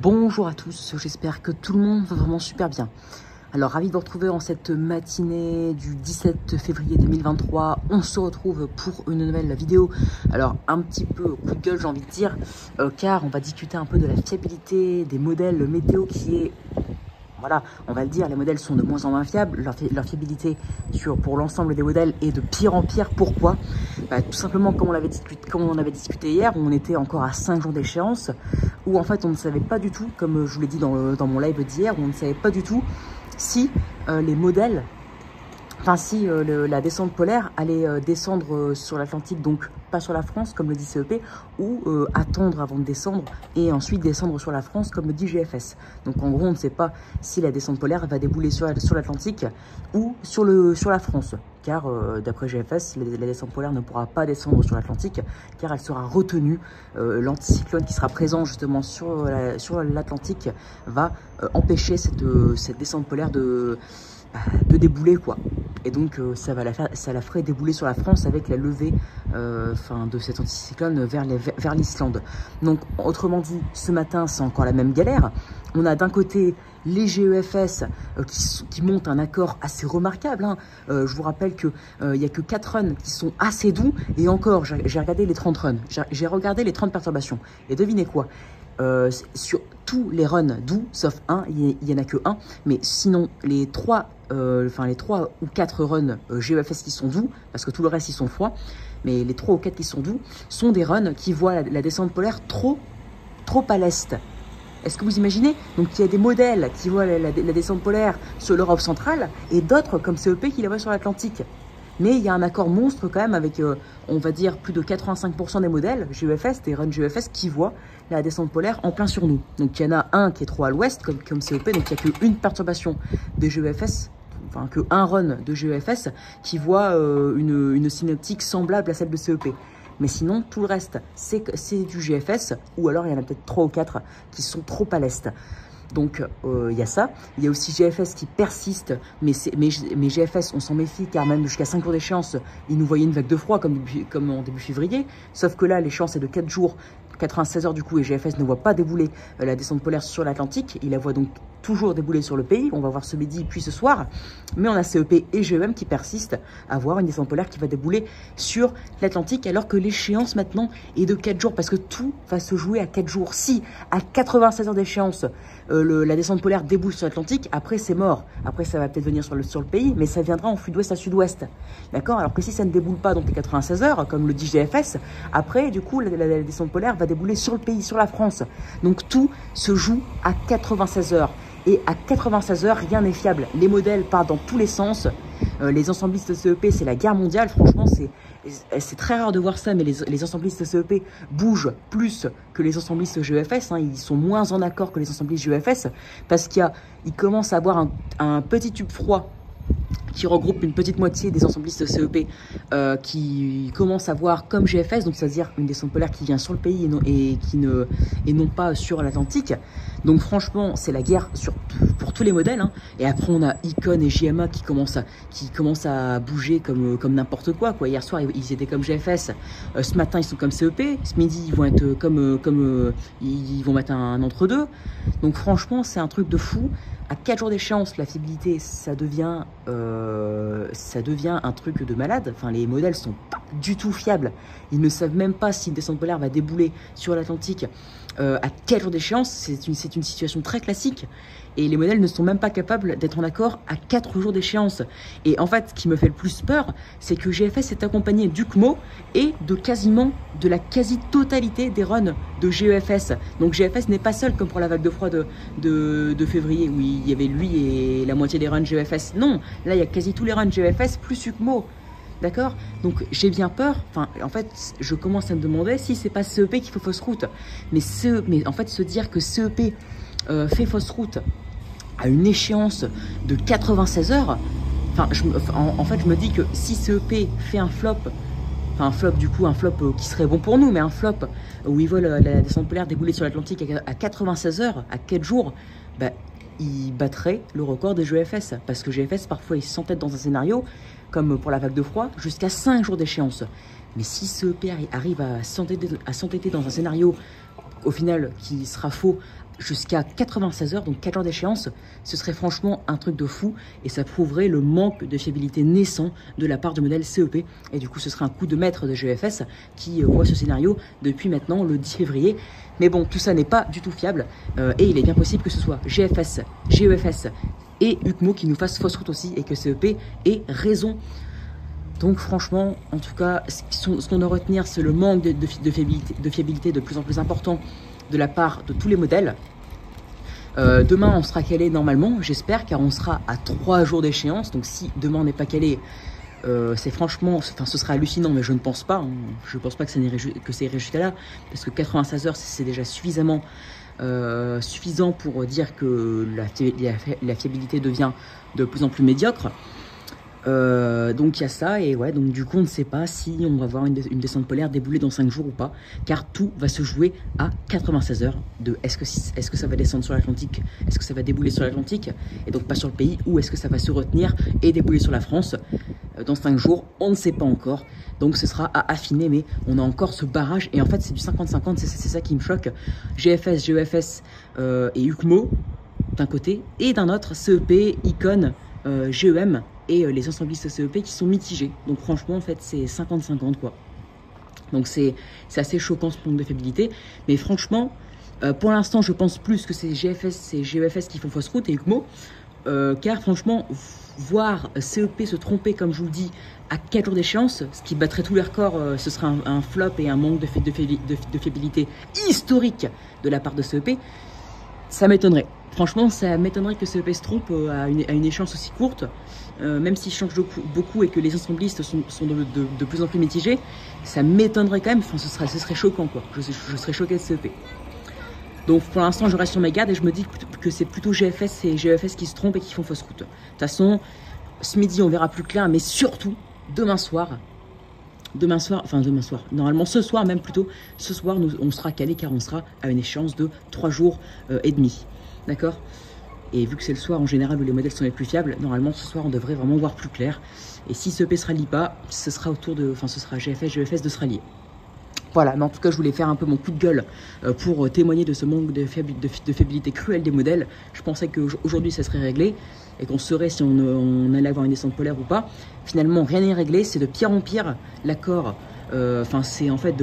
Bonjour à tous, j'espère que tout le monde va vraiment super bien. Alors ravi de vous retrouver en cette matinée du 17 février 2023. On se retrouve pour une nouvelle vidéo. Alors un petit peu coup de gueule j'ai envie de dire, car on va discuter un peu de la fiabilité des modèles météo qui est... Voilà, on va le dire, les modèles sont de moins en moins fiables, leur fiabilité pour l'ensemble des modèles est de pire en pire. Pourquoi? Tout simplement comme on avait discuté hier, on était encore à 5 jours d'échéance, où en fait on ne savait pas du tout, comme je vous l'ai dit dans mon live d'hier, on ne savait pas du tout si les modèles, si la descente polaire allait descendre sur l'Atlantique, donc pas sur la France comme le dit CEP, ou attendre avant de descendre et ensuite descendre sur la France comme le dit GFS. Donc en gros on ne sait pas si la descente polaire va débouler sur l'Atlantique ou sur la France, car d'après GFS la descente polaire ne pourra pas descendre sur l'Atlantique car elle sera retenue. L'anticyclone qui sera présent justement sur l'Atlantique va empêcher cette descente polaire de débouler quoi. Et donc ça la ferait débouler sur la France avec la levée de cet anticyclone vers l'Islande. Donc autrement dit, ce matin c'est encore la même galère. On a d'un côté les GEFS qui montent un accord assez remarquable, hein. Je vous rappelle qu'il n'y a que 4 runs qui sont assez doux, et encore j'ai regardé les 30 runs, j'ai regardé les 30 perturbations, et devinez quoi, sur tous les runs doux, sauf un, il n'y en a que un, mais sinon les 3 ou 4 runs GEFS qui sont doux, parce que tout le reste ils sont froids, mais les 3 ou 4 qui sont doux sont des runs qui voient la descente polaire trop à l'est. Est-ce que vous imaginez? Donc il y a des modèles qui voient la descente polaire sur l'Europe centrale et d'autres comme CEP qui la voient sur l'Atlantique. Mais il y a un accord monstre quand même avec, on va dire, plus de 85% des modèles GEFS, des runs GEFS, qui voient la descente polaire en plein sur nous. Donc il y en a un qui est trop à l'ouest, comme CEP, donc il n'y a qu'une perturbation des GEFS, enfin qu'un run de GEFS qui voit une synoptique semblable à celle de CEP. Mais sinon, tout le reste, c'est du GFS, ou alors il y en a peut-être 3 ou 4 qui sont trop à l'est. Donc il y a ça, il y a aussi GFS qui persiste, mais GFS on s'en méfie car même jusqu'à 5 jours d'échéance, ils nous voyaient une vague de froid comme en début février, sauf que là l'échéance est de 4 jours, 96 heures du coup, et GFS ne voit pas débouler la descente polaire sur l'Atlantique, il la voit donc toujours débouler sur le pays, on va voir ce midi puis ce soir, mais on a CEP et GEM qui persistent à voir une descente polaire qui va débouler sur l'Atlantique, alors que l'échéance maintenant est de 4 jours, parce que tout va se jouer à 4 jours. Si à 96 heures d'échéance, la descente polaire déboule sur l'Atlantique, après c'est mort, après ça va peut-être venir sur le pays, mais ça viendra en flux d'ouest à sud-ouest, d'accord? Alors que si ça ne déboule pas, donc les 96 heures, comme le dit GFS, après du coup la descente polaire va débouler sur le pays, sur la France, donc tout se joue à 96 heures. Et à 96 heures, rien n'est fiable. Les modèles partent dans tous les sens. Les ensemblistes de CEP, c'est la guerre mondiale. Franchement, c'est très rare de voir ça, mais les ensemblistes de CEP bougent plus que les ensemblistes GEFS. Hein. Ils sont moins en accord que les ensemblistes GEFS parce qu'ils commencent à avoir un petit tube froid qui regroupe une petite moitié des ensemblistes de CEP qui commencent à voir comme GFS, donc c'est-à-dire une descente polaire qui vient sur le pays et non pas sur l'Atlantique. Donc franchement, c'est la guerre pour tous les modèles. Hein. Et après, on a Icon et JMA qui commencent à bouger comme n'importe quoi. Hier soir, ils étaient comme GFS. Ce matin, ils sont comme CEP. Ce midi, ils vont être ils vont mettre un entre-deux. Donc franchement, c'est un truc de fou. À 4 jours d'échéance, la fiabilité, ça devient un truc de malade. Enfin, les modèles sont pas du tout fiables. Ils ne savent même pas si une descente polaire va débouler sur l'Atlantique à 4 jours d'échéance. C'est une situation très classique. Et les modèles ne sont même pas capables d'être en accord à 4 jours d'échéance. Et en fait, ce qui me fait le plus peur, c'est que GFS est accompagné d'UCMO et de la quasi-totalité des runs de GEFS. Donc GFS n'est pas seul comme pour la vague de froid de février, où il y avait lui et la moitié des runs GEFS. Non, là il y a quasi tous les runs GEFS plus UCMO. D'accord? Donc j'ai bien peur, en fait je commence à me demander si c'est pas CEP qui fait fausse route. Mais en fait se dire que CEP fait fausse route à une échéance de 96 heures, en fait je me dis que si CEP fait un flop, un flop qui serait bon pour nous, mais un flop où ils voient la descente polaire débouler sur l'Atlantique à 96 heures, à 4 jours, il battrait le record des GFS, parce que GFS parfois ils s'entêtent dans un scénario, comme pour la vague de froid, jusqu'à 5 jours d'échéance. Mais si CEP arrive à s'entêter dans un scénario, au final, qui sera faux, jusqu'à 96 heures, donc 4 jours d'échéance, ce serait franchement un truc de fou et ça prouverait le manque de fiabilité naissant de la part du modèle CEP. Et du coup, ce serait un coup de maître de GEFS qui voit ce scénario depuis maintenant le 10 février. Mais bon, tout ça n'est pas du tout fiable et il est bien possible que ce soit GFS, GEFS et UCMO qui nous fassent fausse route aussi et que CEP ait raison. Donc franchement, en tout cas, ce qu'on doit retenir, c'est le manque de fiabilité de plus en plus important de la part de tous les modèles. Demain, on sera calé normalement, j'espère, car on sera à 3 jours d'échéance. Donc si demain on n'est pas calé, c'est franchement, enfin, ce sera hallucinant, mais je ne pense pas. Hein. Je ne pense pas que ça irait jusqu'à là, parce que 96 heures, c'est déjà suffisamment suffisant pour dire que la fiabilité devient de plus en plus médiocre. Donc il y a ça et ouais, donc du coup on ne sait pas si on va voir une descente polaire débouler dans 5 jours ou pas, car tout va se jouer à 96 heures de est-ce que ça va descendre sur l'Atlantique, est-ce que ça va débouler sur l'Atlantique et donc pas sur le pays, ou est-ce que ça va se retenir et débouler sur la France dans 5 jours, on ne sait pas encore. Donc ce sera à affiner, mais on a encore ce barrage et en fait c'est du 50-50, c'est ça qui me choque. GFS, GEFS et UCMO d'un côté et d'un autre CEP, Icon, GEM et les ensemblistes CEP qui sont mitigés. Donc franchement, en fait, c'est 50-50 quoi. Donc c'est assez choquant ce manque de fiabilité. Mais franchement, pour l'instant, je pense plus que c'est GFS et GEFS qui font fausse route et UCMO. Car franchement, voir CEP se tromper, comme je vous le dis, à 4 jours d'échéance, ce qui battrait tous les records, ce serait un flop et un manque de fiabilité historique de la part de CEP. Ça m'étonnerait. Franchement, ça m'étonnerait que CEP se trompe à une échéance aussi courte, même s'il change beaucoup et que les ensemblistes sont de plus en plus mitigés. Ça m'étonnerait quand même, enfin, ce serait choquant quoi. Je serais choqué de CEP. Donc pour l'instant, je reste sur mes gardes et je me dis que c'est plutôt GFS et GEFS qui se trompent et qui font fausse route. De toute façon, ce midi, on verra plus clair, mais surtout, demain soir, normalement ce soir même plutôt, ce soir on sera calé car on sera à une échéance de 3 jours et demi, d'accord. Et vu que c'est le soir en général où les modèles sont les plus fiables, normalement ce soir on devrait vraiment voir plus clair. Et si CEP se rallie pas, ce sera ce sera GFS, GEFS de se rallier. Voilà, mais en tout cas, je voulais faire un peu mon coup de gueule pour témoigner de ce manque de fiabilité cruelle des modèles. Je pensais qu'aujourd'hui, ça serait réglé et qu'on saurait si on allait avoir une descente polaire ou pas. Finalement, rien n'est réglé, c'est de pire en pire. L'accord, c'est en fait,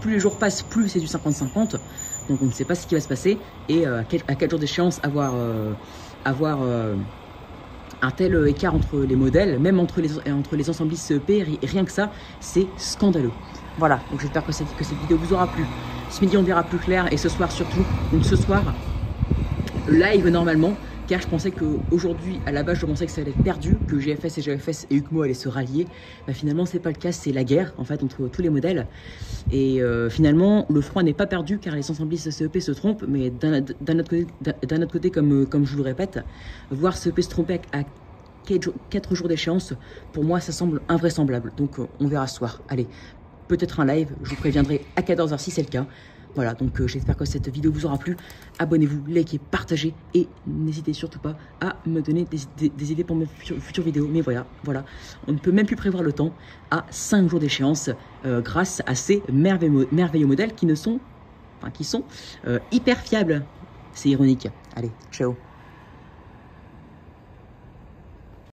plus les jours passent, plus c'est du 50-50. Donc, on ne sait pas ce qui va se passer. Et à 4 jours d'échéance, avoir un tel écart entre les modèles, même entre les ensemblistes CEP, rien que ça, c'est scandaleux. Voilà, donc j'espère que cette vidéo vous aura plu. Ce midi, on verra plus clair et ce soir surtout. Donc ce soir, live normalement, car je pensais qu'aujourd'hui, à la base, je pensais que ça allait être perdu, que GFS et GFS et UCMO allaient se rallier. Bah, finalement, c'est pas le cas, c'est la guerre en fait entre tous les modèles. Et finalement, le front n'est pas perdu car les ensemblistes CEP se trompent, mais d'un autre côté, comme je vous le répète, voir CEP se tromper à 4 jours d'échéance, pour moi, ça semble invraisemblable. Donc on verra ce soir. Allez. Peut-être un live, je vous préviendrai à 14 h si c'est le cas. Voilà, donc j'espère que cette vidéo vous aura plu. Abonnez-vous, likez, partagez et n'hésitez surtout pas à me donner des idées pour mes futures vidéos. Mais voilà, on ne peut même plus prévoir le temps à 5 jours d'échéance grâce à ces merveilleux modèles qui sont hyper fiables. C'est ironique. Allez, ciao.